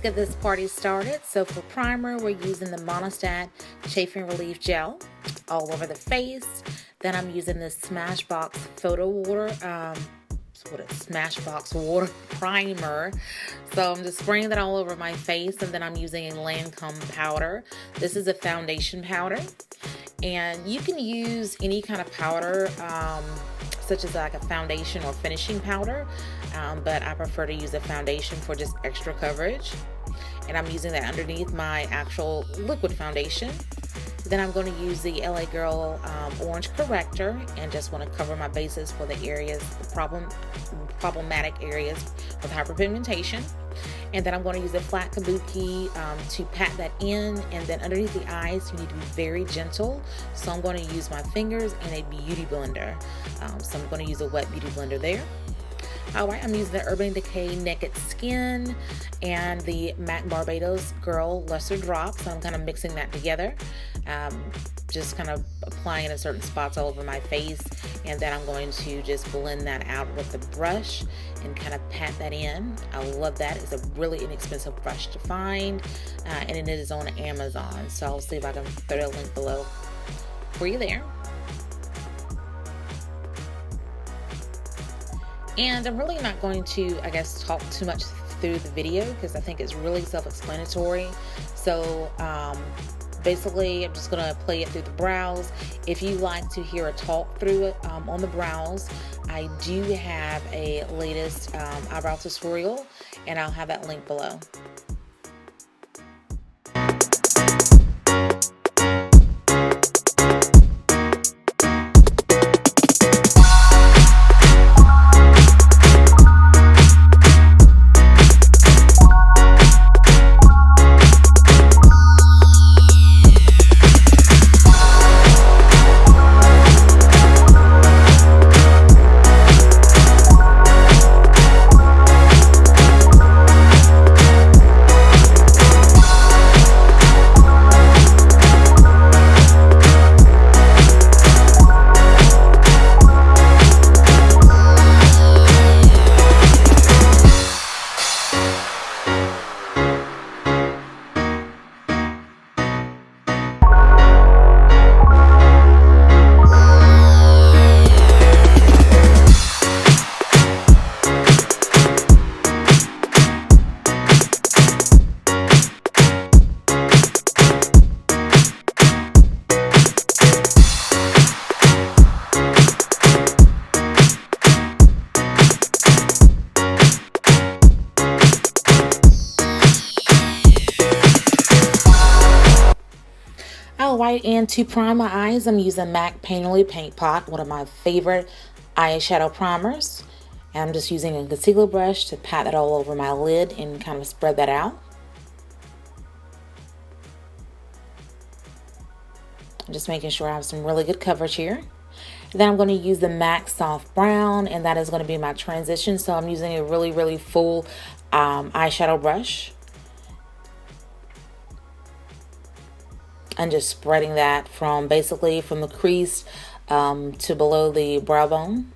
get this party started. So for primer, we're using the Monistat Chafing Relief Gel all over the face. Then I'm using this Smashbox Photo Water, Smashbox Water Primer. So I'm just spraying that all over my face, and then I'm using a Lancome powder. This is a foundation powder, and you can use any kind of powder, such as like a foundation or finishing powder, but I prefer to use a foundation for just extra coverage. And I'm using that underneath my actual liquid foundation. Then I'm going to use the LA Girl Orange Corrector and just want to cover my bases for the areas, problematic areas with hyperpigmentation. And then I'm going to use a flat kabuki to pat that in, and then underneath the eyes you need to be very gentle. So I'm going to use my fingers and a beauty blender. So I'm going to use a wet beauty blender there. Alright, I'm using the Urban Decay Naked Skin and the M.A.C Barbados Girl Lustre Drop. So I'm kind of mixing that together. Just kind of applying it in certain spots all over my face. And then I'm going to just blend that out with the brush and kind of pat that in. I love that. It's a really inexpensive brush to find. And it is on Amazon. So I'll see if I can throw a link below for you there. And I'm really not going to, I guess, talk too much through the video because I think it's really self-explanatory. So basically, I'm just going to play it through the brows. If you like to hear a talk through it on the brows, I do have a latest eyebrow tutorial, and I'll have that link below. Alright, and to prime my eyes, I'm using M.A.C Painterly Paintpot, one of my favorite eyeshadow primers. And I'm just using a concealer brush to pat that all over my lid and kind of spread that out. I'm just making sure I have some really good coverage here. Then I'm going to use the M.A.C Soft Brown, and that is going to be my transition. So I'm using a really full eyeshadow brush. And just spreading that from basically from the crease to below the brow bone.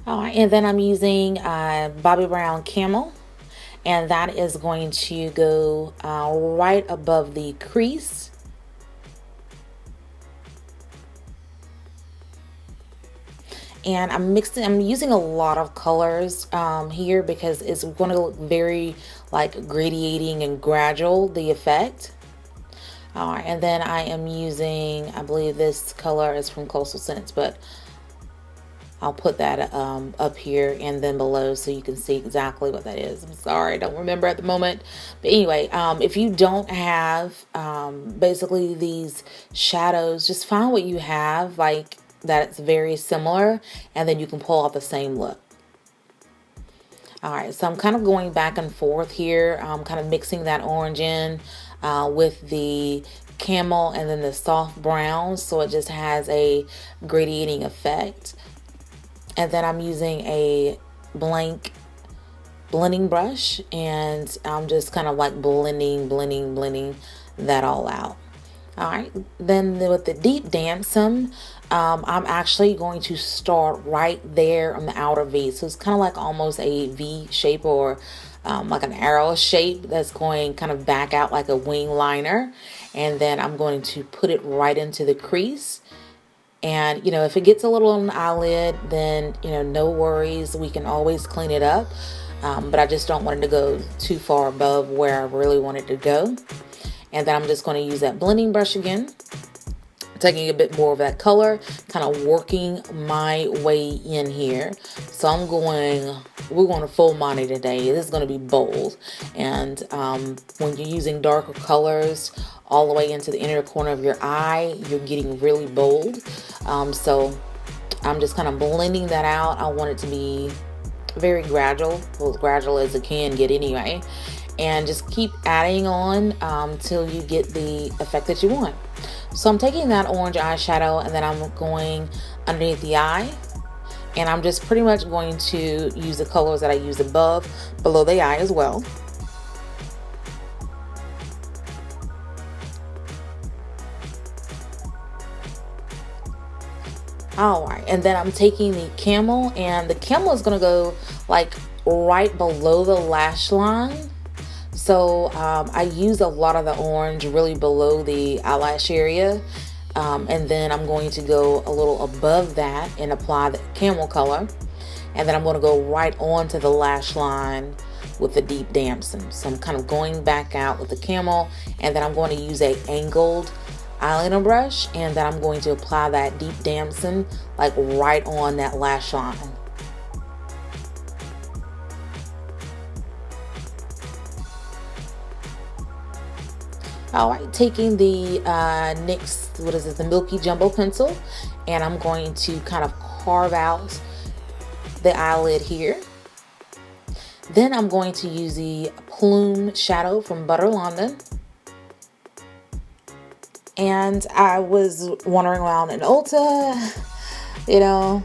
Alright, and then I'm using Bobbi Brown Camel, and that is going to go right above the crease. And I'm using a lot of colors here because it's going to look very like gradiating and gradual, the effect. Alright, and then I am using, I believe this color is from Coastal Scents, but I'll put that up here and then below so you can see exactly what that is. I'm sorry, I don't remember at the moment. But anyway, if you don't have basically these shadows, just find what you have, like that's very similar, and then you can pull off the same look. Alright, so I'm kind of going back and forth here. I'm kind of mixing that orange in with the camel and then the soft brown, so it just has a gradiating effect. And then I'm using a blank blending brush, and I'm just kind of like blending that all out. All right, then with the deep Damson, I'm actually going to start right there on the outer V. So it's kind of like almost a V shape, or like an arrow shape that's going kind of back out like a wing liner. And then I'm going to put it right into the crease. And, you know, if it gets a little on the eyelid, then, you know, no worries. We can always clean it up. But I just don't want it to go too far above where I really want it to go. And then I'm just going to use that blending brush again, taking a bit more of that color, kind of working my way in here. So we're going to full Monty today. This is going to be bold. And when you're using darker colors all the way into the inner corner of your eye, you're getting really bold. So I'm just kind of blending that out. I want it to be very gradual, well, as gradual as it can get anyway. And just keep adding on till you get the effect that you want. So I'm taking that orange eyeshadow and then I'm going underneath the eye. And I'm just pretty much going to use the colors that I used below the eye as well. Alright, and then I'm taking the camel, and the camel is going to go like right below the lash line. So I use a lot of the orange really below the eyelash area. And then I'm going to go a little above that and apply the camel color. And then I'm going to go right onto the lash line with the deep Damson. So I'm kind of going back out with the camel, and then I'm going to use a angled eyeliner brush, and then I'm going to apply that deep Damson like right on that lash line. Alright, taking the NYX, the Milky Jumbo Pencil, and I'm going to kind of carve out the eyelid here. Then I'm going to use the Plume shadow from Butter London. And I was wandering around in Ulta, you know,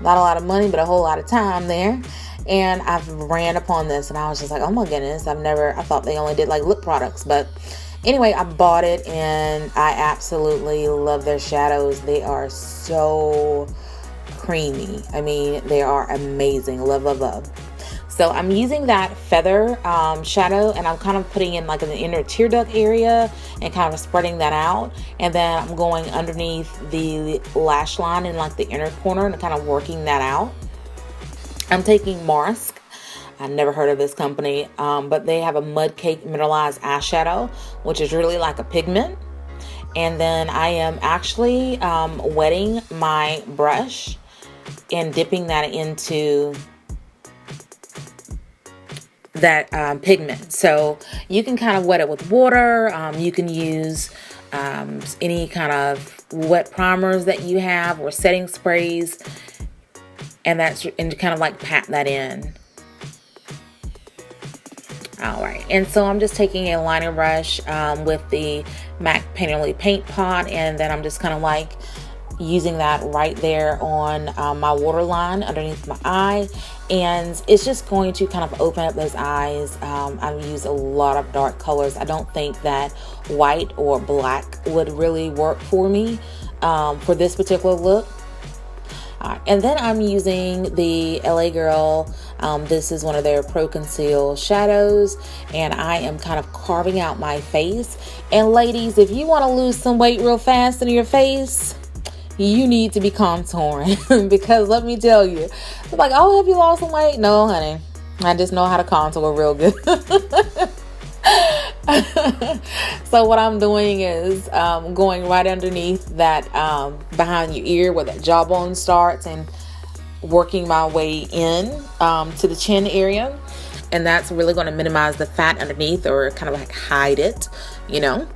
not a lot of money, but a whole lot of time there. And I ran upon this, and I was just like, oh my goodness, I thought they only did like lip products, but anyway, I bought it and I absolutely love their shadows. They are so creamy. I mean, they are amazing. Love, love, love. So I'm using that feather shadow, and I'm kind of putting in like in the inner tear duct area and kind of spreading that out. And then I'm going underneath the lash line in like the inner corner and kind of working that out. I'm taking Marsk. I never heard of this company, but they have a Mudcake Mineralize eyeshadow, which is really like a pigment. And then I am actually wetting my brush and dipping that into that pigment. So you can kind of wet it with water. You can use any kind of wet primers that you have or setting sprays, and kind of like pat that in. Alright, and so I'm just taking a liner brush with the M.A.C Painterly Paintpot, and then I'm just kind of like using that right there on my waterline underneath my eye, and it's just going to kind of open up those eyes. I've used a lot of dark colors. I don't think that white or black would really work for me for this particular look. And then I'm using the LA Girl. This is one of their Pro Conceal shadows, and I am kind of carving out my face. And ladies, if you want to lose some weight real fast in your face, you need to be contouring because let me tell you, it's like, oh, have you lost some weight? No, honey, I just know how to contour real good. So what I'm doing is going right underneath that behind your ear where that jawbone starts, and working my way in to the chin area, and that's really going to minimize the fat underneath, or kind of like hide it, you know.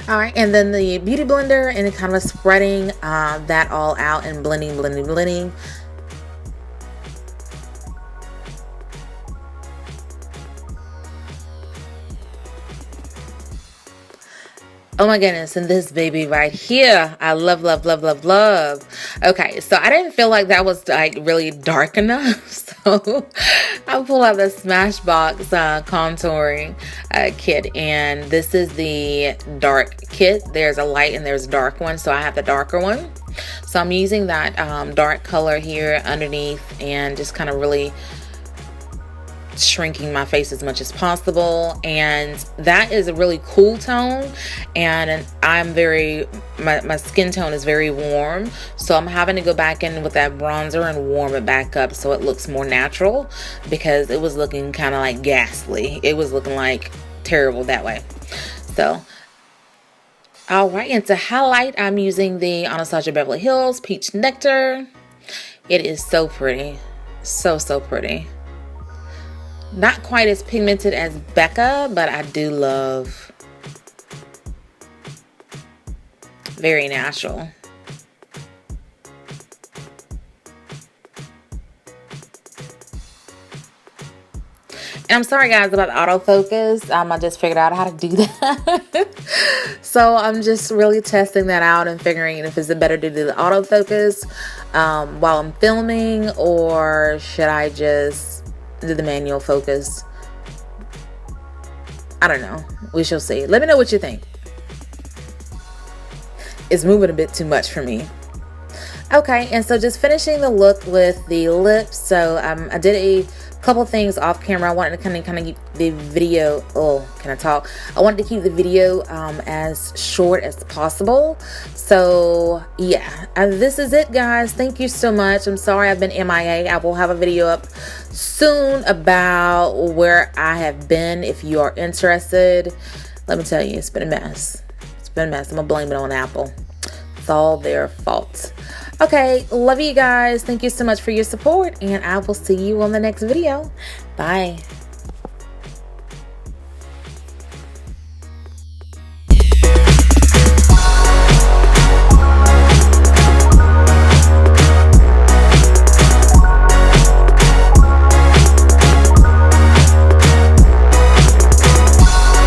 All right, and then the beauty blender, and kind of spreading that all out and blending. Oh my goodness, and this baby right here, I love, love, love, love, love. Okay, so I didn't feel like that was like really dark enough. So I pull out the Smashbox contouring kit, and this is the dark kit. There's a light and there's a dark one, so I have the darker one. So I'm using that dark color here underneath and just kind of really shrinking my face as much as possible. And that is a really cool tone, and I'm very, my skin tone is very warm, so I'm having to go back in with that bronzer and warm it back up so it looks more natural, because it was looking kind of like ghastly. It was looking like terrible that way. So alright, and to highlight, I'm using the Anastasia Beverly Hills Peach Nectar. It is so pretty, so pretty. Not quite as pigmented as Becca, but I do love. Very natural. And I'm sorry guys about the autofocus. I just figured out how to do that. So I'm just really testing that out and figuring if it's better to do the autofocus while I'm filming, or should I just do the manual focus. I don't know. We shall see. Let me know what you think. It's moving a bit too much for me. Okay, and so just finishing the look with the lips. So I did a couple things off camera. I wanted to kind of keep the video, I wanted to keep the video as short as possible. So yeah, this is it guys. Thank you so much. I'm sorry I've been MIA. I will have a video up soon about where I have been if you are interested. Let me tell you, it's been a mess. It's been a mess. I'm gonna blame it on Apple. It's all their fault. Okay, love you guys. Thank you so much for your support, and I will see you on the next video. Bye.